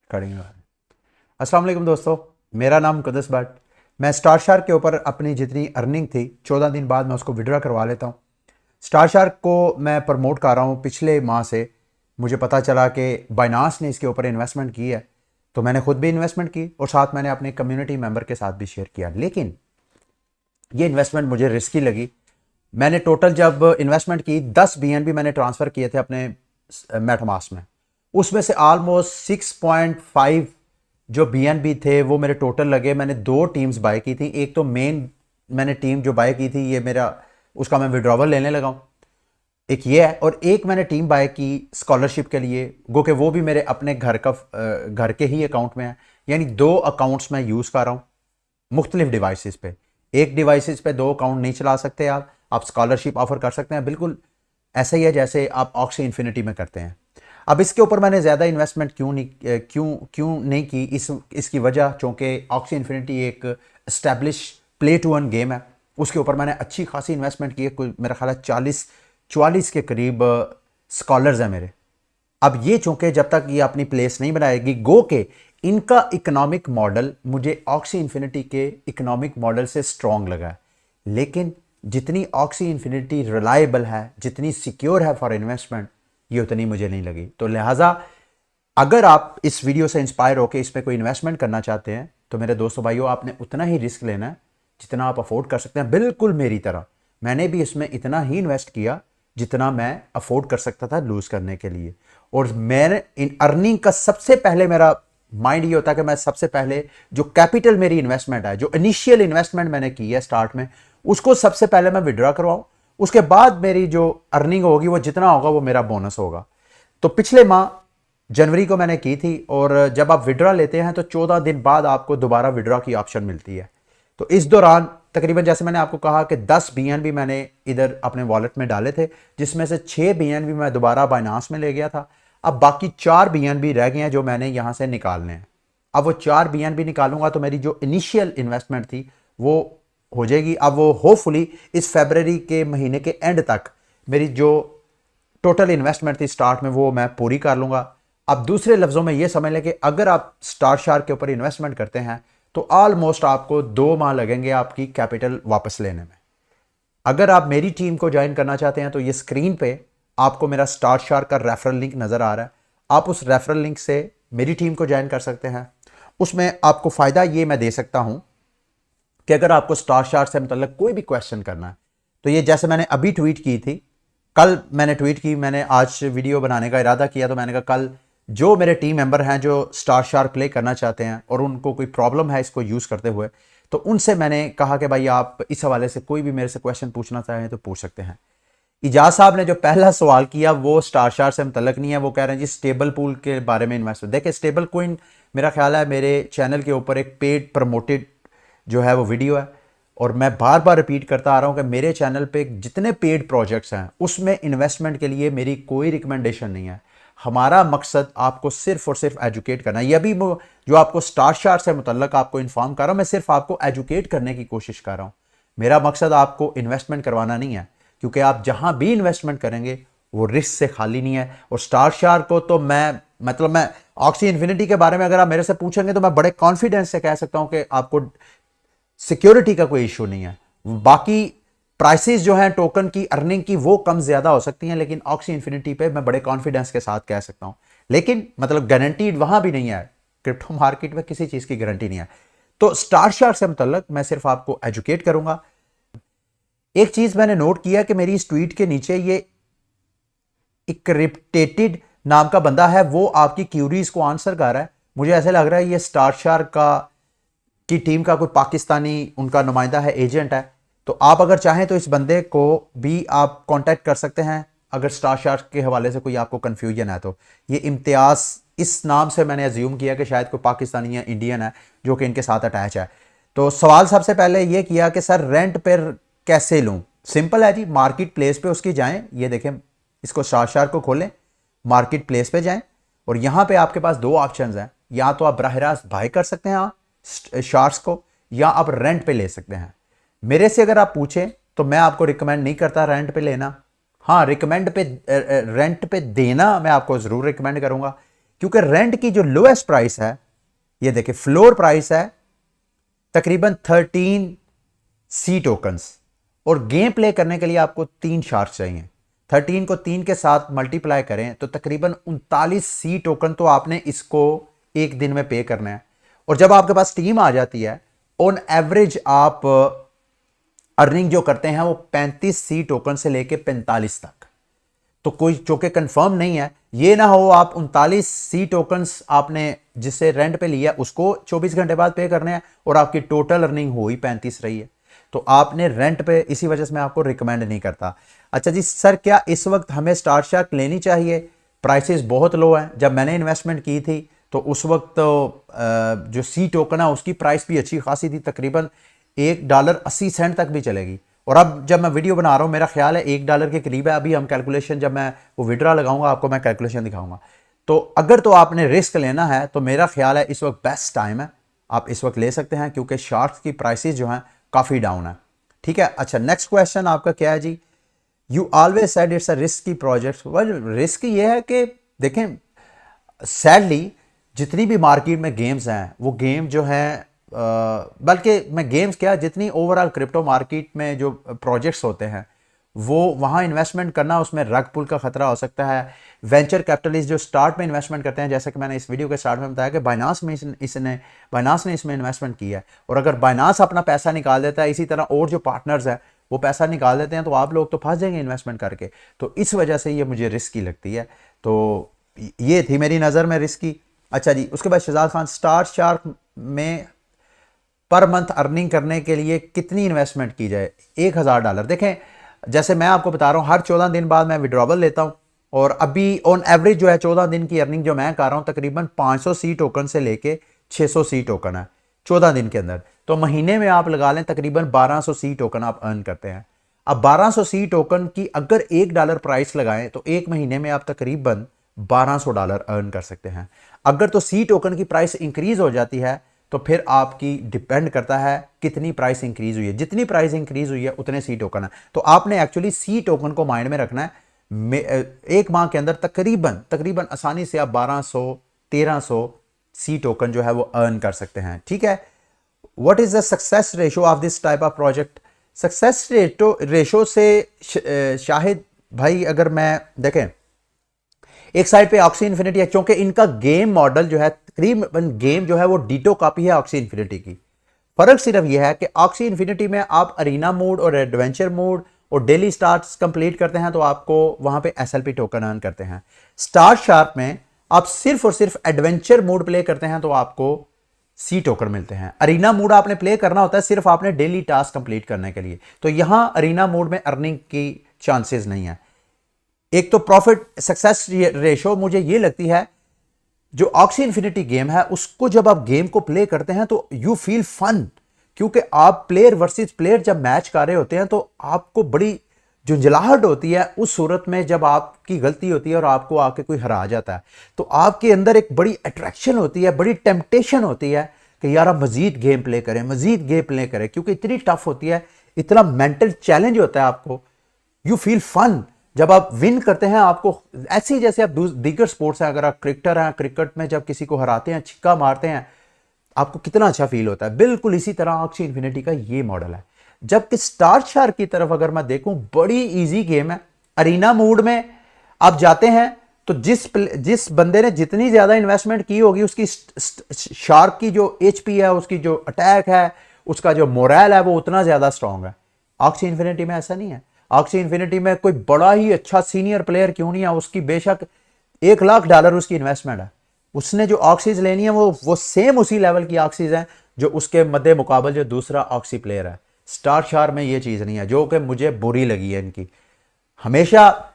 करेंगे। अस्सलाम वालेकुम दोस्तों, मेरा नाम कुदस भट्ट। मैं स्टार शार्क के ऊपर अपनी जितनी अर्निंग थी 14 दिन बाद मैं उसको विड्रॉ करवा लेता हूँ। स्टार शार्क को मैं प्रमोट कर रहा हूँ पिछले माह से। मुझे पता चला कि बाइनांस ने इसके ऊपर इन्वेस्टमेंट की है, तो मैंने खुद भी इन्वेस्टमेंट की और साथ मैंने अपने कम्युनिटी मेंबर के साथ भी शेयर किया। लेकिन ये इन्वेस्टमेंट मुझे रिस्की लगी। मैंने टोटल जब इन्वेस्टमेंट की 10 BNB मैंने ट्रांसफ़र किए थे अपने मेटामास्क में। उसमें से ऑलमोस्ट 6.5 जो BNB थे वो मेरे टोटल लगे। मैंने 2 टीम्स बाय की थी। एक तो मेन मैंने टीम जो बाय की थी ये मेरा उसका मैं विड्रॉवल लेने लगा हूँ, एक ये है। और एक मैंने टीम बाय की स्कॉलरशिप के लिए, गो कि वो भी मेरे अपने घर के ही अकाउंट में है। यानी 2 अकाउंट्स मैं यूज़ कर रहा हूँ मुख्तलिफ डिवाइसेस पे। एक डिवाइसेस पे 2 अकाउंट नहीं चला सकते आप स्कॉलरशिप ऑफर कर सकते हैं, बिल्कुल ऐसा ही है जैसे आप ऑक्सी इन्फिनिटी में करते हैं। अब इसके ऊपर मैंने ज़्यादा इन्वेस्टमेंट क्यों नहीं की, इसकी वजह चूँकि ऑक्सी इन्फिनिटी एक establish play to earn game है। उसके ऊपर मैंने अच्छी खासी इन्वेस्टमेंट की है, कोई मेरा ख्याल है 44 के करीब स्कॉलर्स हैं मेरे। अब ये चूंकि जब तक ये अपनी प्लेस नहीं बनाएगी, गो के इनका इकोनॉमिक मॉडल मुझे ऑक्सी इन्फिनिटी के इकोनॉमिक मॉडल से स्ट्रॉन्ग लगा है। लेकिन जितनी ऑक्सी इन्फिनिटी रिलायबल है, जितनी सिक्योर है फॉर इन्वेस्टमेंट, ये उतनी मुझे नहीं लगी। तो लिहाजा अगर आप इस वीडियो से इंस्पायर होकर इसमें कोई इन्वेस्टमेंट करना चाहते हैं तो मेरे दोस्तों भाइयों, आपने उतना ही रिस्क लेना है जितना आप अफोर्ड कर सकते हैं। बिल्कुल मेरी तरह मैंने भी इसमें इतना ही इन्वेस्ट किया जितना मैं अफोर्ड कर सकता था लूज करने के लिए। और मैंने इन अर्निंग का सबसे पहले मेरा माइंड ये होता है कि मैं सबसे पहले जो कैपिटल मेरी इन्वेस्टमेंट है, जो इनिशियल इन्वेस्टमेंट मैंने की है स्टार्ट में, उसको सबसे पहले मैं विड्रॉ करवाऊं। उसके बाद मेरी जो अर्निंग होगी वो जितना होगा वो मेरा बोनस होगा। तो पिछले माह जनवरी को मैंने की थी, और जब आप विड्रॉ लेते हैं तो 14 दिन बाद आपको दोबारा विड्रॉ की ऑप्शन मिलती है। तो इस दौरान तकरीबन जैसे मैंने आपको कहा कि 10 BNB मैंने इधर अपने वॉलेट में डाले थे, जिसमें से 6 BNB मैं दोबारा बाइनांस में ले गया था। अब बाकी 4 BNB रह गए हैं जो मैंने यहां से निकालने हैं। अब वो 4 BNB निकालूंगा तो मेरी जो इनिशियल इन्वेस्टमेंट थी वो हो जाएगी। अब वो होपफुली इस फरवरी के महीने के एंड तक मेरी जो टोटल इन्वेस्टमेंट थी स्टार्ट में वो मैं पूरी कर लूंगा। अब दूसरे लफ्जों में ये समझ लें कि अगर आप स्टार शार्क के ऊपर इन्वेस्टमेंट करते हैं तो ऑलमोस्ट आपको 2 माह लगेंगे आपकी कैपिटल वापस लेने में। अगर आप मेरी टीम को ज्वाइन करना चाहते हैं तो ये स्क्रीन पे आपको मेरा स्टार शार्क का रेफरल लिंक नजर आ रहा है। आप उस रेफरल लिंक से मेरी टीम को ज्वाइन कर सकते हैं। उसमें आपको फायदा ये मैं दे सकता हूं कि अगर आपको स्टार शार्क से मतलब कोई भी क्वेश्चन करना है तो ये जैसे मैंने अभी ट्वीट की थी, कल मैंने ट्वीट की, मैंने आज वीडियो बनाने का इरादा किया, तो मैंने कहा कल जो मेरे टीम मेंबर हैं जो स्टार शार्क प्ले करना चाहते हैं और उनको कोई प्रॉब्लम है इसको यूज़ करते हुए, तो उनसे मैंने कहा कि भाई आप इस हवाले से कोई भी मेरे से क्वेश्चन पूछना चाहें तो पूछ सकते हैं। इजाज साहब ने जो पहला सवाल किया वो स्टार शार्क से मुतल्लक नहीं है। वो कह रहे हैं जी स्टेबल पूल के बारे में इन्वेस्टमेंट। देखिए स्टेबल कोइन मेरा ख्याल है मेरे चैनल के ऊपर एक पेड प्रमोटेड जो है वो वीडियो है, और मैं बार बार रिपीट करता आ रहा हूं कि मेरे चैनल पे जितने पेड प्रोजेक्ट्स हैं उसमें इन्वेस्टमेंट के लिए मेरी कोई रिकमेंडेशन नहीं है। हमारा मकसद आपको सिर्फ और सिर्फ एजुकेट करना है। ये भी जो आपको स्टार शार्क से मुतल्लक आपको इन्फॉर्म कर रहा हूं, मैं सिर्फ आपको एजुकेट करने की कोशिश कर रहा हूं। मेरा मकसद आपको इन्वेस्टमेंट करवाना नहीं है, क्योंकि आप जहां भी इन्वेस्टमेंट करेंगे वो रिस्क से खाली नहीं है। और स्टार शार्क को तो मैं ऑक्सी इन्फिनिटी के बारे में अगर आप मेरे से पूछेंगे तो मैं बड़े कॉन्फिडेंस से कह सकता हूं कि आपको सिक्योरिटी का कोई इशू नहीं है। बाकी प्राइसेस जो हैं टोकन की अर्निंग की वो कम ज्यादा हो सकती हैं, लेकिन ऑक्सी इन्फिनिटी पे मैं बड़े कॉन्फिडेंस के साथ कह सकता हूं। लेकिन मतलब गारंटीड वहां भी नहीं है, क्रिप्टो मार्केट में किसी चीज की गारंटी नहीं है। तो स्टार शार्क से मुतल्लक मैं सिर्फ आपको एजुकेट करूंगा। एक चीज मैंने नोट किया कि मेरी इस ट्वीट के नीचे ये क्रिप्टेटेड नाम का बंदा है, वो आपकी क्यूरीज को आंसर कर रहा है। मुझे ऐसे लग रहा है ये स्टार शार्क की टीम का कोई पाकिस्तानी उनका नुमाइंदा है, एजेंट है। तो आप अगर चाहें तो इस बंदे को भी आप कांटेक्ट कर सकते हैं अगर स्टार शार्क के हवाले से कोई आपको कंफ्यूजन है। तो ये इम्तियाज, इस नाम से मैंने अज्यूम किया कि शायद कोई पाकिस्तानी या इंडियन है जो कि इनके साथ अटैच है। तो सवाल सबसे पहले ये किया कि सर रेंट पर कैसे लूं। सिंपल है जी, मार्केट प्लेस पे उसकी जाएं। ये देखें, इसको स्टार शार्क को खोलें, मार्केट प्लेस पे जाएं, और यहां पे आपके पास 2 ऑप्शंस हैं। या तो आप बराह रास्त बाय कर सकते हैं शार्क्स को, या आप रेंट पे ले सकते हैं। मेरे से अगर आप पूछें तो मैं आपको रिकमेंड नहीं करता रेंट पे लेना। हाँ, रेंट पे देना मैं आपको जरूर रिकमेंड करूंगा, क्योंकि रेंट की जो लोएस्ट प्राइस है, ये देखिए फ्लोर प्राइस है तकरीबन 13 सी टोकन्स, और गेम प्ले करने के लिए आपको 3 शार्क्स चाहिए। 13 को 3 के साथ मल्टीप्लाई करें तो तकरीबन 39 सी टोकन तो आपने इसको एक दिन में पे करना है। और जब आपके पास टीम आ जाती है, ऑन एवरेज आप अर्निंग जो करते हैं वो 35 सी टोकन से लेके 45 तक। तो कोई चौके कंफर्म नहीं है, ये ना हो आप 39 सी टोकन्स आपने जिससे रेंट पे लिया उसको 24 घंटे बाद पे करने हैं और आपकी टोटल अर्निंग हो ही 35 रही है। तो आपने रेंट पे, इसी वजह से मैं आपको रिकमेंड नहीं करता। अच्छा जी सर, क्या इस वक्त हमें स्टार शार्क लेनी चाहिए? प्राइसेस बहुत लो हैं। जब मैंने इन्वेस्टमेंट की थी तो उस वक्त जो सी टोकन है उसकी प्राइस भी अच्छी खासी थी, तकरीबन $1.80 तक भी चलेगी। और अब जब मैं वीडियो बना रहा हूँ मेरा ख्याल है $1 के करीब है। अभी हम कैलकुलेशन, जब मैं वो विड्रा लगाऊंगा आपको मैं कैलकुलेशन दिखाऊंगा। तो अगर तो आपने रिस्क लेना है तो मेरा ख्याल है इस वक्त बेस्ट टाइम है, आप इस वक्त ले सकते हैं, क्योंकि शार्क्स की प्राइसेस जो हैं काफ़ी डाउन है। ठीक है। अच्छा, नेक्स्ट क्वेश्चन आपका क्या है जी? You always said it's a risky project. Well, risk ये है कि देखें, सैडली जितनी भी मार्केट में गेम्स हैं वो गेम जो है, बल्कि मैं गेम्स क्या, जितनी ओवरऑल क्रिप्टो मार्केट में जो प्रोजेक्ट्स होते हैं वो वहाँ इन्वेस्टमेंट करना, उसमें रग पुल का खतरा हो सकता है। वेंचर कैपिटलिस्ट जो स्टार्ट में इन्वेस्टमेंट करते हैं, जैसा कि मैंने इस वीडियो के स्टार्ट में बताया कि बाइनांस ने इसमें इन्वेस्टमेंट किया है, और अगर बाइनांस अपना पैसा निकाल देता है, इसी तरह और जो पार्टनर्स है वो पैसा निकाल देते हैं, तो आप लोग तो फंस जाएंगे इन्वेस्टमेंट करके। तो इस वजह से ये मुझे रिस्की लगती है। तो ये थी मेरी नज़र में रिस्की। अच्छा जी, उसके बाद शहजाद खान, स्टार शार्क में पर मंथ अर्निंग करने के लिए कितनी इन्वेस्टमेंट की जाए? $1000। देखें, जैसे मैं आपको बता रहा हूँ, हर 14 दिन बाद मैं विड्रॉवल लेता हूँ, और अभी ऑन एवरेज जो है 14 दिन की अर्निंग जो मैं कर रहा हूँ तकरीबन 500 सी टोकन से लेके 600 सी टोकन है 14 दिन के अंदर। तो महीने में आप लगा लें तकरीबन 1200 सी टोकन आप अर्न करते हैं। अब 1200 सी टोकन की अगर $1 प्राइस लगाएं तो एक महीने में आप तकरीबन $1200 अर्न कर सकते हैं। अगर तो सी टोकन की प्राइस इंक्रीज हो जाती है तो फिर आपकी डिपेंड करता है कितनी प्राइस इंक्रीज हुई है। जितनी प्राइस इंक्रीज हुई है उतने सी टोकन है। तो आपने एक्चुअली सी टोकन को माइंड में रखना है। एक माह के अंदर तकरीबन आसानी से आप 1200-1300 सी टोकन जो है वो अर्न कर सकते हैं। ठीक है। What is the success ratio of this type of project? Success ratio से शाहिद भाई, अगर मैं देखें, एक साइड पे ऑक्सी इन्फिनिटी है, क्योंकि इनका गेम मॉडल जो है तकरीबन गेम जो है वो डीटो कॉपी है ऑक्सी इन्फिनिटी की। फर्क सिर्फ यह है कि ऑक्सी इन्फिनिटी में आप अरीना मोड और एडवेंचर मोड और डेली स्टार्ट्स कंप्लीट करते हैं तो आपको वहां पे एसएलपी टोकन अर्न करते हैं। स्टार शार्क में आप सिर्फ और सिर्फ एडवेंचर मोड प्ले करते हैं तो आपको सी टोकन मिलते हैं। अरीना मोड आपने प्ले करना होता है सिर्फ आपने डेली टास्क कंप्लीट करने के लिए, तो यहां अरीना मोड में अर्निंग की चांसेस नहीं है। एक तो प्रॉफिट सक्सेस रेशो मुझे ये लगती है, जो ऑक्सी इन्फिनिटी गेम है उसको जब आप गेम को प्ले करते हैं तो यू फील फन, क्योंकि आप प्लेयर वर्सेस प्लेयर जब मैच कर रहे होते हैं तो आपको बड़ी झुंझलाहट होती है उस सूरत में जब आपकी गलती होती है और आपको आके कोई हरा जाता है, तो आपके अंदर एक बड़ी अट्रैक्शन होती है, बड़ी टेम्पटेशन होती है कि यार आप मजीद गेम प्ले करें, मजीद गेम प्ले करें, क्योंकि इतनी टफ होती है, इतना मेंटल चैलेंज होता है आपको। यू फील फन जब आप विन करते हैं, आपको ऐसी जैसे आप दीगर स्पोर्ट्स हैं, अगर आप क्रिकेटर हैं, क्रिकेट में जब किसी को हराते हैं, छिक्का मारते हैं, आपको कितना अच्छा फील होता है। बिल्कुल इसी तरह ऑक्सी इन्फिनिटी का ये मॉडल है। जबकि स्टार शार्क की तरफ अगर मैं देखूं, बड़ी इजी गेम है। अरीना मोड में आप जाते हैं तो जिस बंदे ने जितनी ज्यादा इन्वेस्टमेंट की होगी उसकी शार्क की जो एचपी है, उसकी जो अटैक है, उसका जो मोरल है वो उतना ज्यादा स्ट्रांग है। ऑक्सी इन्फिनिटी में ऐसा नहीं है। ऑक्सी इन्फिनिटी में कोई बड़ा ही अच्छा सीनियर प्लेयर क्यों नहीं है, उसकी बेशक $1,00,000 उसकी इन्वेस्टमेंट है, उसने जो ऑक्सीज लेनी है वो सेम उसी लेवल की ऑक्सीज है जो उसके मद्दे मुकाबल जो दूसरा ऑक्सी प्लेयर है। स्टार शार्क में ये चीज नहीं है, जो कि मुझे बुरी लगी है इनकी। हमेशा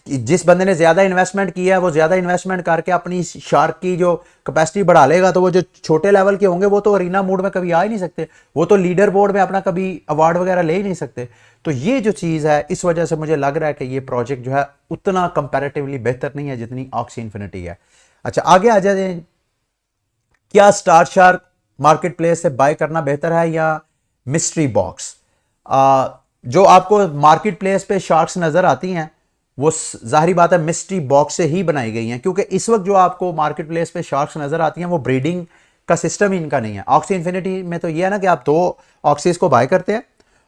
जिस बंदे ने ज्यादा इन्वेस्टमेंट किया है वो ज्यादा इन्वेस्टमेंट करके अपनी शार्क की जो कैपेसिटी बढ़ा लेगा, तो वो जो छोटे लेवल के होंगे वो तो अरीना मोड में कभी आ ही नहीं सकते, वो तो लीडर बोर्ड में अपना कभी अवार्ड वगैरह ले ही नहीं सकते। तो ये जो चीज है, इस वजह से मुझे लग रहा है कि ये प्रोजेक्ट जो है उतना कंपैरेटिवली बेहतर नहीं है जितनी ऑक्सी इन्फिनिटी है। अच्छा, आगे आ जाए, क्या स्टार शार्क मार्केट प्लेस से बाय करना बेहतर है या मिस्ट्री बॉक्स? जो आपको मार्केट प्लेस पे शार्क्स नजर आती हैं वो जाहिर बात है मिस्ट्री बॉक्स से ही बनाई गई हैं, क्योंकि इस वक्त जो आपको मार्केट प्लेस पे शार्क्स नज़र आती हैं वो ब्रीडिंग का सिस्टम ही इनका नहीं है। ऑक्सी इन्फिनिटी में तो ये है ना कि आप 2 ऑक्सीज को बाय करते हैं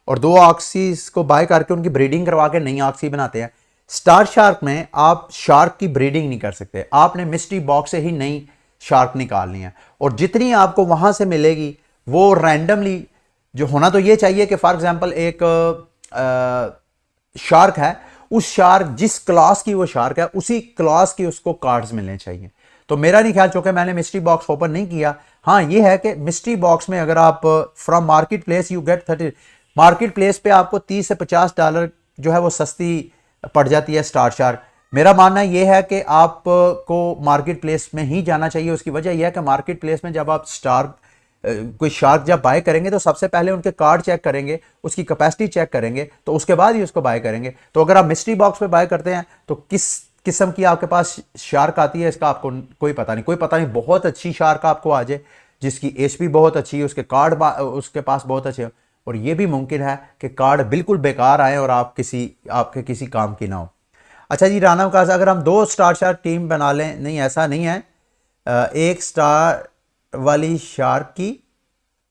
और 2 ऑक्सीज को बाय करके उनकी ब्रीडिंग करवा के नई ऑक्सी बनाते हैं। स्टार शार्क में आप शार्क की ब्रीडिंग नहीं कर सकते, आपने मिस्ट्री बॉक्स से ही नई शार्क निकालनी है, और जितनी आपको वहां से मिलेगी वो रैंडमली जो होना तो ये चाहिए कि फॉर एग्जांपल एक शार्क है, उस शार्क जिस क्लास की वो शार्क है उसी क्लास की उसको कार्ड्स मिलने चाहिए। तो मेरा नहीं ख्याल, चूंकि मैंने मिस्ट्री बॉक्स ओपन नहीं किया, हाँ ये है कि मिस्ट्री बॉक्स में अगर आप from market place you get 30, market place पे आपको $30 से $50 जो है वो सस्ती पड़ जाती है स्टार शार्क। मेरा मानना यह है कि आपको मार्केट प्लेस में ही जाना चाहिए। उसकी वजह यह है कि मार्केट प्लेस में जब आप कोई शार्क जब बाय करेंगे तो सबसे पहले उनके कार्ड चेक करेंगे, उसकी कैपेसिटी चेक करेंगे, तो उसके बाद ही उसको बाय करेंगे। तो अगर आप मिस्ट्री बॉक्स पे बाय करते हैं तो किस किस्म की आपके पास शार्क आती है इसका आपको कोई पता नहीं। बहुत अच्छी शार्क आपको आ जाए जिसकी एचपी बहुत अच्छी है, उसके कार्ड उसके पास बहुत अच्छे, और ये भी मुमकिन है कि कार्ड बिल्कुल बेकार आए और आपके किसी काम की ना हो। अच्छा जी, राना काज, अगर हम 2 स्टार शार्क टीम बना लें, नहीं ऐसा नहीं है, 1 स्टार वाली शार्क की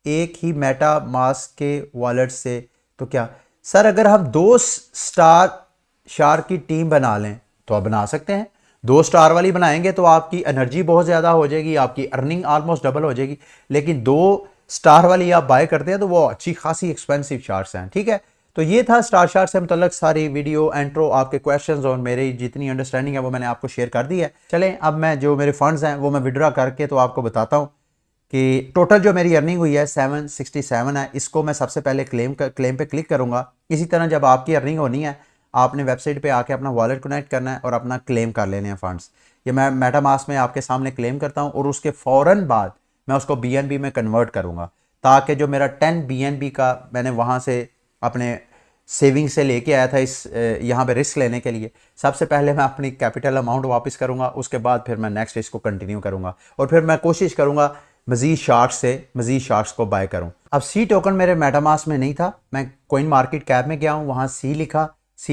एक ही मेटा मास्क के वॉलेट से, तो क्या सर अगर हम 2 स्टार शार्क की टीम बना लें तो आप बना सकते हैं। 2 स्टार वाली बनाएंगे तो आपकी एनर्जी बहुत ज़्यादा हो जाएगी, आपकी अर्निंग ऑलमोस्ट डबल हो जाएगी। लेकिन 2 स्टार वाली आप बाय करते हैं तो वो अच्छी खासी एक्सपेंसिव शार्क्स हैं। ठीक है, तो ये था स्टार शार्क से मुतल्लक सारी वीडियो एंट्रो, आपके क्वेश्चंस और मेरी जितनी अंडरस्टैंडिंग है वो मैंने आपको शेयर कर दी है। चलें अब मैं जो मेरे फंड्स हैं वो मैं विड्रॉ करके तो आपको बताता हूँ कि टोटल जो मेरी अर्निंग हुई है 767 है। इसको मैं सबसे पहले क्लेम पे क्लिक करूंगा। इसी तरह जब आपकी अर्निंग होनी है आपने वेबसाइट पे आके अपना वॉलेट कनेक्ट करना है और अपना क्लेम कर लेने हैं फंड्स। ये मैं मेटामास्क में आपके सामने क्लेम करता हूँ और उसके फ़ौरन बाद मैं उसको BNB में कन्वर्ट करूँगा, ताकि जो मेरा 10 BNB का मैंने वहाँ से अपने सेविंग से लेके आया था इस यहाँ पे रिस्क लेने के लिए, सबसे पहले मैं अपनी कैपिटल अमाउंट वापस करूँगा, उसके बाद फिर मैं नेक्स्ट इसको कंटिन्यू करूँगा और फिर मैं कोशिश करूँगा मज़ीद शार्क्स को बाय करूँ। अब सी टोकन मेरे मेटामास्क में नहीं था, मैं कॉइन मार्केट कैप में गया हूँ, वहाँ सी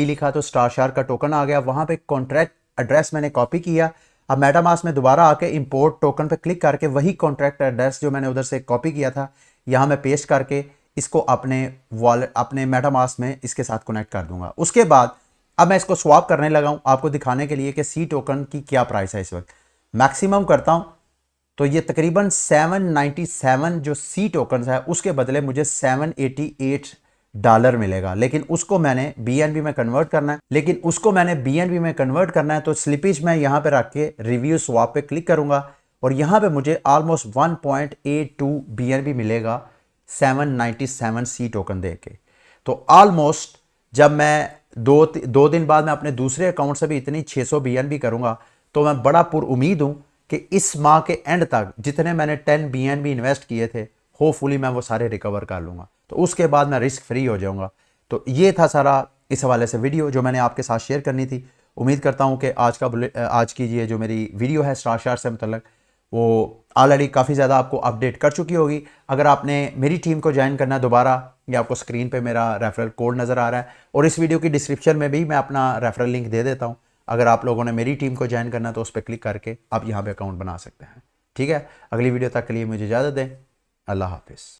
लिखा तो स्टार शार्क का टोकन आ गया। वहाँ पे कॉन्ट्रैक्ट एड्रेस मैंने कॉपी किया। अब मेटामास्क में दोबारा आके इंपोर्ट टोकन पे क्लिक करके वही कॉन्ट्रैक्ट एड्रेस जो मैंने उधर से कॉपी किया था यहाँ मैं पेस्ट करके इसको अपने मेटामास्क में इसके साथ कनेक्ट कर दूंगा। उसके बाद अब मैं इसको स्वैप करने लगा हूँ आपको दिखाने के लिए कि सी टोकन की क्या प्राइस है इस वक्त। मैक्सिमम करता हूँ तो ये तकरीबन 797 जो सी टोकन है उसके बदले मुझे $788 मिलेगा। लेकिन उसको मैंने BNB में कन्वर्ट करना है तो स्लिपेज मैं यहाँ पे रख के रिव्यू स्वैप पे क्लिक करूंगा और यहाँ पे मुझे ऑलमोस्ट 1.82 BNB मिलेगा 797 सी टोकन दे के। तो ऑलमोस्ट जब मैं दो दिन बाद मैं अपने दूसरे अकाउंट से भी इतनी 600 BNB करूंगा तो मैं बड़ा पुरुमीद हूं कि इस माह के एंड तक जितने मैंने 10 BNB इन्वेस्ट किए थे होपफुली मैं वो सारे रिकवर कर लूँगा, तो उसके बाद मैं रिस्क फ्री हो जाऊँगा। तो ये था सारा इस हवाले से वीडियो जो मैंने आपके साथ शेयर करनी थी। उम्मीद करता हूँ कि आज की ये जो मेरी वीडियो है स्टार शार्क से मुतल्लक वो ऑलरेडी काफ़ी ज़्यादा आपको अपडेट कर चुकी होगी। अगर आपने मेरी टीम को ज्वाइन करना है दोबारा, ये आपको स्क्रीन पे मेरा रेफरल कोड नज़र आ रहा है और इस वीडियो की डिस्क्रिप्शन में भी मैं अपना रेफरल लिंक दे देता हूँ। अगर आप लोगों ने मेरी टीम को ज्वाइन करना है तो उस पर क्लिक करके आप यहाँ पे अकाउंट बना सकते हैं। ठीक है, अगली वीडियो तक के लिए मुझे इजाज़त दें। अल्लाह हाफिज़।